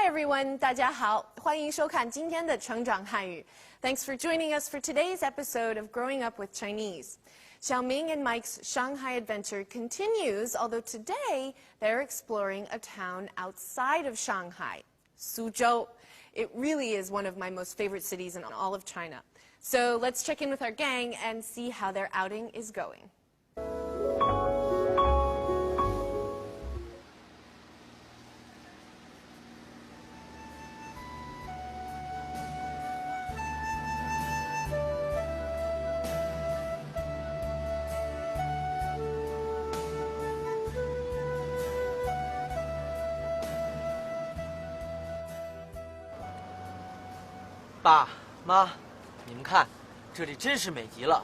Hi everyone, 大家好，欢迎收看今天的成长汉语。Thanks for joining us for today's episode of Growing Up with Chinese. Xiaoming and Mike's Shanghai adventure continues, although today they're exploring a town outside of Shanghai, Suzhou. It really is one of my most favorite cities in all of China. So let's check in with our gang and see how their outing is going. 爸妈，你们看，这里真是美极了！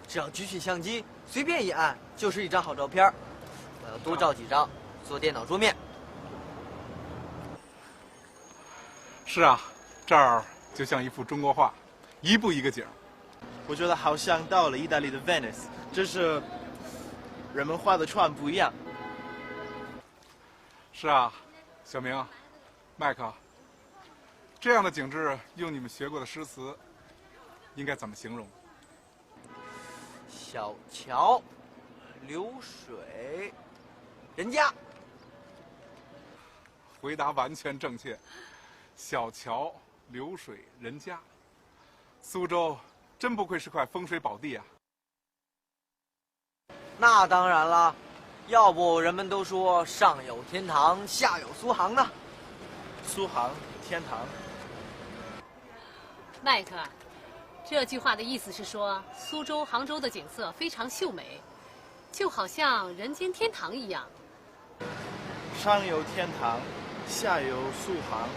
只要举起相机，随便一按，就是一张好照片。我要多照几张，做电脑桌面。是啊，这儿就像一幅中国画，一步一个景。我觉得好像到了意大利的 Venice， 只是人们划的船不一样。是啊，小明，麦克。 这样的景致，用你们学过的诗词，应该怎么形容？小桥流水人家。回答完全正确。小桥流水人家。苏州真不愧是块风水宝地啊！那当然了，要不人们都说上有天堂，下有苏杭呢。苏杭天堂。 麦克，这句话的意思是说，苏州、杭州的景色非常秀美，就好像人间天堂一样。上有天堂，下有苏杭。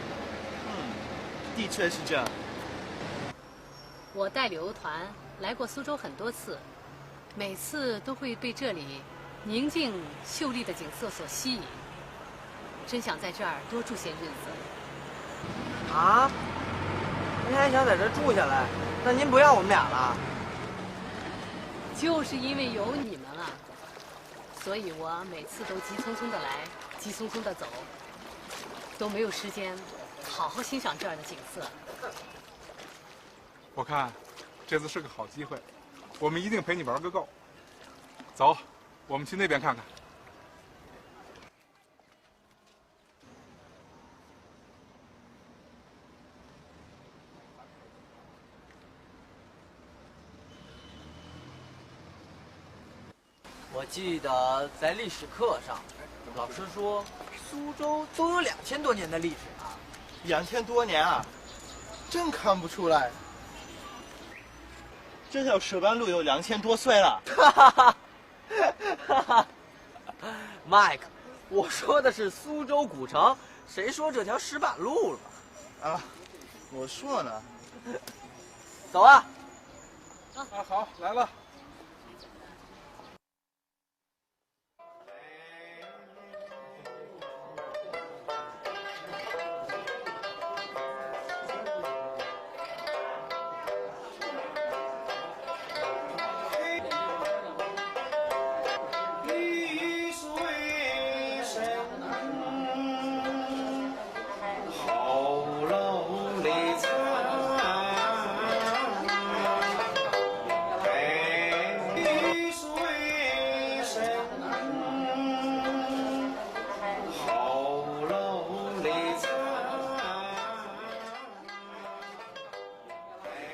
的确是这样。我带旅游团来过苏州很多次，每次都会被这里宁静秀丽的景色所吸引，真想在这儿多住些日子。啊？ 您还想在这住下来？那您不要我们俩了？就是因为有你们了，所以我每次都急匆匆的来，急匆匆的走，都没有时间好好欣赏这儿的景色。我看这次是个好机会，我们一定陪你玩个够。走，我们去那边看看。 我记得在历史课上，老师说苏州都有2000多年的历史啊。2000多年啊，真看不出来。这条石板路有2000多岁了。哈哈，Mike， 我说的是苏州古城，谁说这条石板路了？啊，我说呢。走啊！啊，好，来了。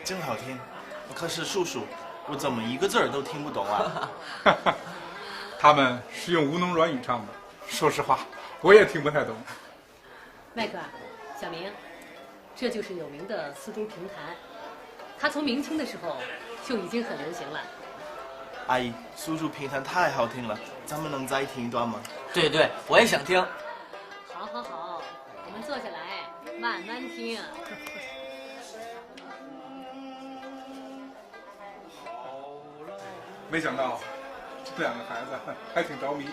真好听，可是叔叔，我怎么一个字儿都听不懂啊？他们是用吴侬软语唱的，说实话，我也听不太懂。麦克，小明，这就是有名的苏州评弹，它从明清的时候就已经很流行了。阿姨，苏州评弹太好听了，咱们能再听一段吗？对对，我也想听。好，好，好，我们坐下来慢慢听。没想到，这两个孩子还挺着迷。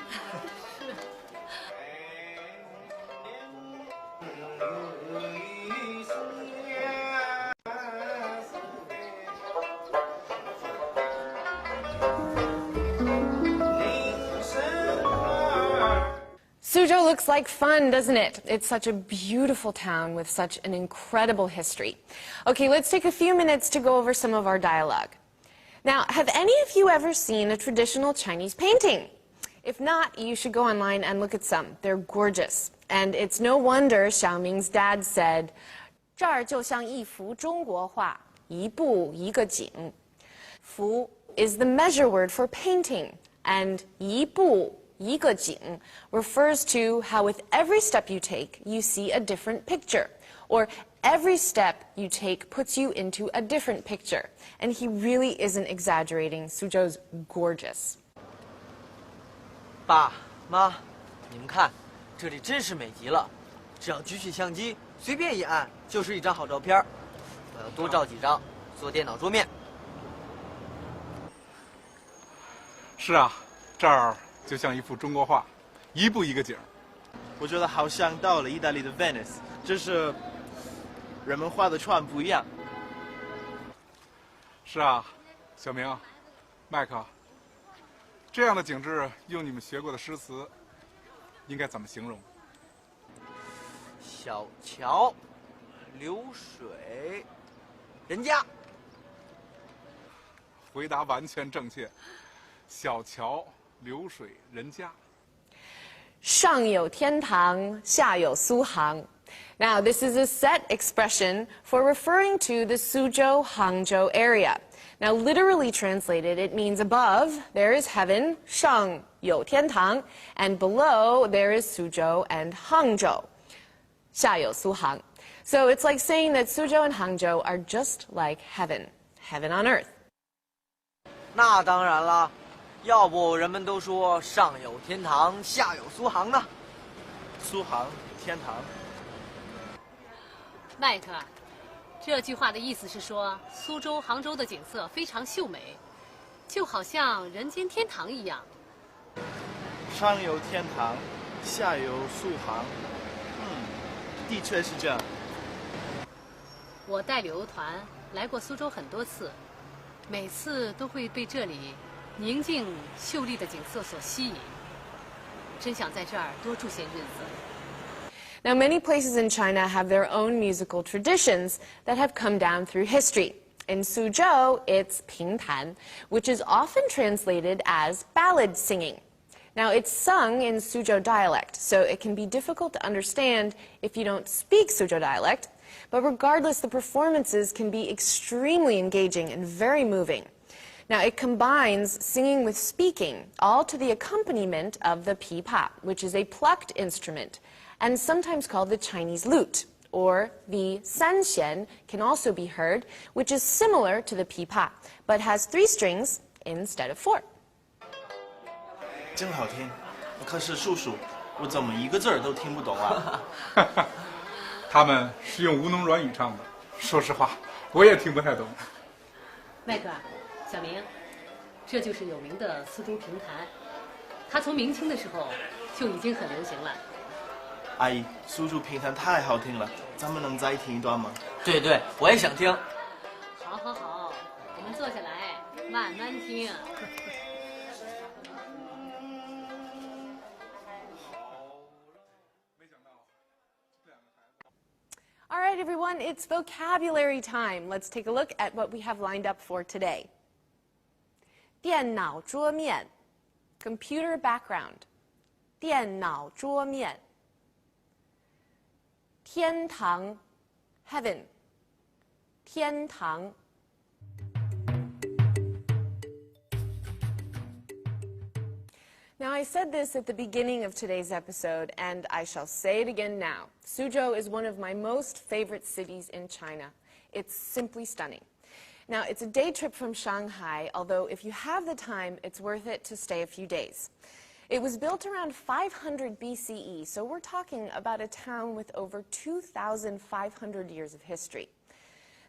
Suzhou looks looks like fun, doesn't it? It's such a beautiful town with such an incredible history. Okay, let's take a few minutes to go over some of our dialogue. Now, have any of you ever seen a traditional Chinese painting? If not, you should go online and look at some. They're gorgeous. And it's no wonder Xiaoming's dad said, 这儿就像一幅中国画，一步一个景. 幅 is the measure word for painting, and 一步一个景 refers to how with every step you take, you see a different picture, or every step you take puts you into a different picture. And he really isn't exaggerating. Suzhou's gorgeous. 爸妈，你们看，这里真是美极了。只要举起相机，随便一按，就是一张好照片。我要多照几张，做电脑桌面。是啊，这儿就像一幅中国画，一步一个景。我觉得好像到了意大利的 Venice， 就是人们画的船不一样。是啊，小明，麦克，这样的景致用你们学过的诗词，应该怎么形容？小桥流水人家。回答完全正确。小桥流水人家。上有天堂，下有苏杭. Now, this is a set expression for referring to the Suzhou, Hangzhou area. Now, literally translated, it means above there is heaven, 上有天堂, and below there is Suzhou and Hangzhou, 下有苏杭. So it's like saying that Suzhou and Hangzhou are just like heaven, heaven on earth. 那当然了，要不人们都说上有天堂，下有苏杭呢。苏杭，天堂。麦克，这句话的意思是说，苏州、杭州的景色非常秀美，就好像人间天堂一样。上有天堂，下有苏杭。的确是这样。我带旅游团来过苏州很多次，每次都会被这里宁静秀丽的景色所吸引，真想在这儿多住些日子。Now, many places in China have their own musical traditions that have come down through history. In Suzhou, it's pingtan, which is often translated as ballad singing. Now, it's sung in Suzhou dialect, so it can be difficult to understand if you don't speak Suzhou dialect, but regardless, the performances can be extremely engaging and very moving. Now, it combines singing with speaking, all to the accompaniment of the pipa, which is a plucked instrument, and sometimes called the Chinese lute, or the sanxian can also be heard, which is similar to the pipa, but has 3 strings instead of 4. 真好听，可是叔叔，我怎么一个字儿都听不懂啊？他们是用吴侬软语唱的，说实话，我也听不太懂。麦克，小明，这就是有名的苏州评弹，它从明清的时候就已经很流行了。阿姨，苏州评弹太好听了，咱们能再听一段吗？对对，我也想听。好，好，好，我们坐下来慢慢听。All right, everyone, it's vocabulary time. Let's take a look at what we have lined up for today. 电脑桌面, computer background. 电脑桌面. 天堂, heaven. 天堂. Now, I said this at the beginning of today's episode, and I shall say it again now. Suzhou is one of my most favorite cities in China. It's simply stunning. Now, it's a day trip from Shanghai, although if you have the time, it's worth it to stay a few days. It was built around 500 BCE, so we're talking about a town with over 2,500 years of history.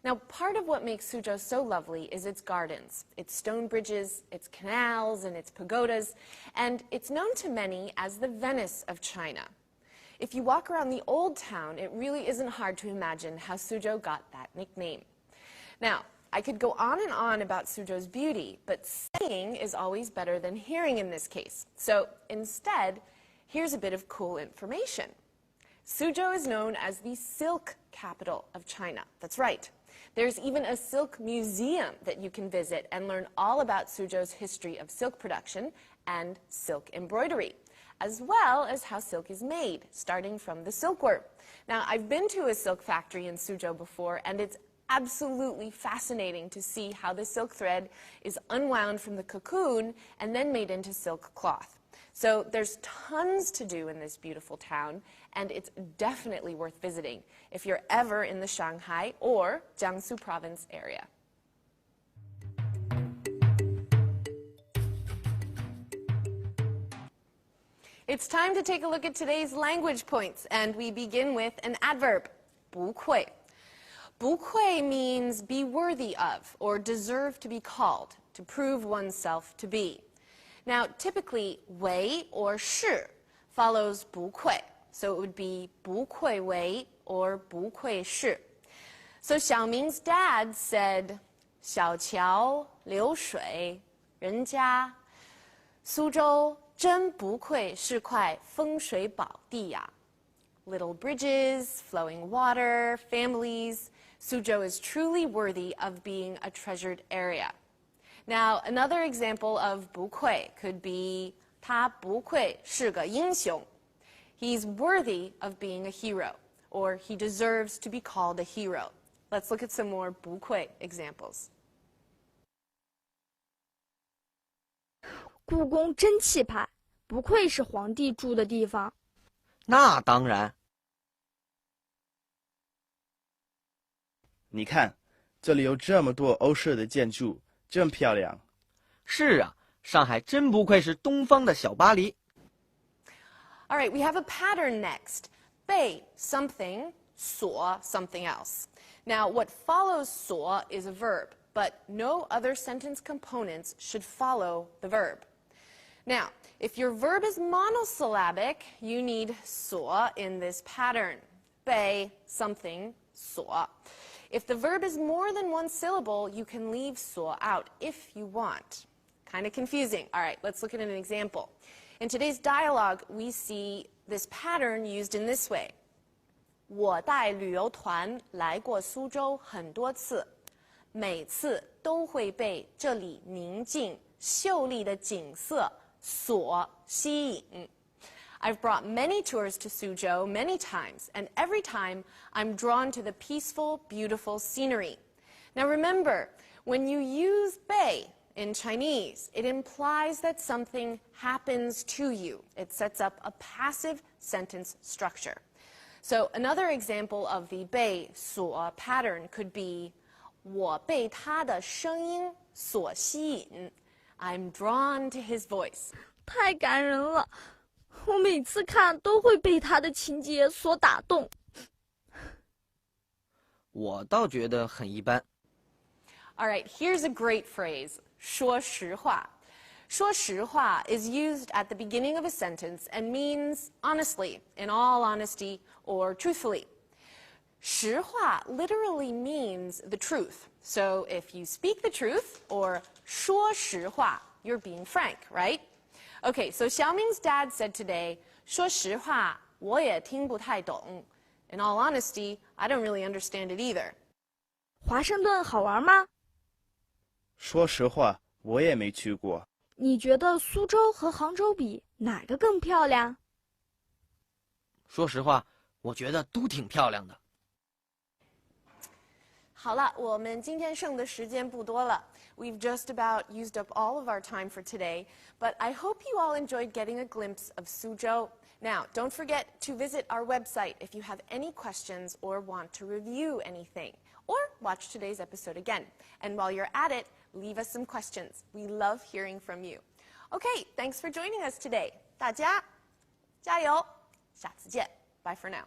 Now, part of what makes Suzhou so lovely is its gardens, its stone bridges, its canals, and its pagodas, and it's known to many as the Venice of China. If you walk around the old town, it really isn't hard to imagine how Suzhou got that nickname. Now, I could go on and on about Suzhou's beauty, but seeing is always better than hearing in this case. So instead, Here's a bit of cool information. Suzhou is known as the silk capital of China. That's right. There's even a silk museum that you can visit and learn all about Suzhou's history of silk production and silk embroidery, as well as how silk is made, starting from the silkworm. Now, I've been to a silk factory in Suzhou before, and it's absolutely fascinating to see how the silk thread is unwound from the cocoon and then made into silk cloth. So there's tons to do in this beautiful town, and it's definitely worth visiting if you're ever in the Shanghai or Jiangsu province area. It's time to take a look at today's language points, and we begin with an adverb, 不愧. 不愧 means be worthy of or deserve to be called, to prove oneself to be. Now, typically, 为 or 是 follows 不愧, so it would be 不愧为 or 不愧是. So Xiaoming's dad said, 小桥流水人家苏州真不愧是块风水宝地呀. Little bridges, flowing water, families. Suzhou is truly worthy of being a treasured area. Now, another example of 不愧 could be 他不愧是个英雄. He's worthy of being a hero, or he deserves to be called a hero. Let's look at some more 不愧 examples. 故宫真气派，不愧是皇帝住的地方。那当然。你看，这里有这么多欧式的建筑，真漂亮。是啊，上海真不愧是东方的小巴黎。All right, we have a pattern next. 被 something, 所 something else. Now, what follows 所 is a verb, but no other sentence components should follow the verb. Now, if your verb is monosyllabic, you need 所 in this pattern. 被 something, 所. If the verb is more than one syllable, you can leave 所 out if you want. Kind of confusing. All right, let's look at an example. In today's dialogue, we see this pattern used in this way. 我带旅游团来过苏州很多次，每次都会被这里宁静秀丽的景色所吸引。I've brought many tours to Suzhou many times, and every time I'm drawn to the peaceful, beautiful scenery. Now remember, when you use 被 in Chinese, it implies that something happens to you. It sets up a passive sentence structure. So another example of the 被所 pattern could be 我被他的声音所吸引. I'm drawn to his voice. 太感人了，我每次看都会被他的情节所打动。我倒觉得很一般。All right, here's a great phrase, 说实话. 说实话 is used at the beginning of a sentence and means honestly, in all honesty, or truthfully. 实话 literally means the truth. So if you speak the truth, or 说实话, you're being frank, right? Okay, so Xiaoming's dad said today, 说实话我也听不太懂. In all honesty, I don't really understand it either. 华盛顿好玩吗？说实话，我也没去过。你觉得苏州和杭州比，哪个更漂亮？说实话，我觉得都挺漂亮的。好了，我们今天剩的时间不多了。We've just about used up all of our time for today, but I hope you all enjoyed getting a glimpse of Suzhou. Now, don't forget to visit our website if you have any questions or want to review anything, or watch today's episode again. And while you're at it, leave us some questions. We love hearing from you. Okay, thanks for joining us today. 大家加油，下次见. Bye for now.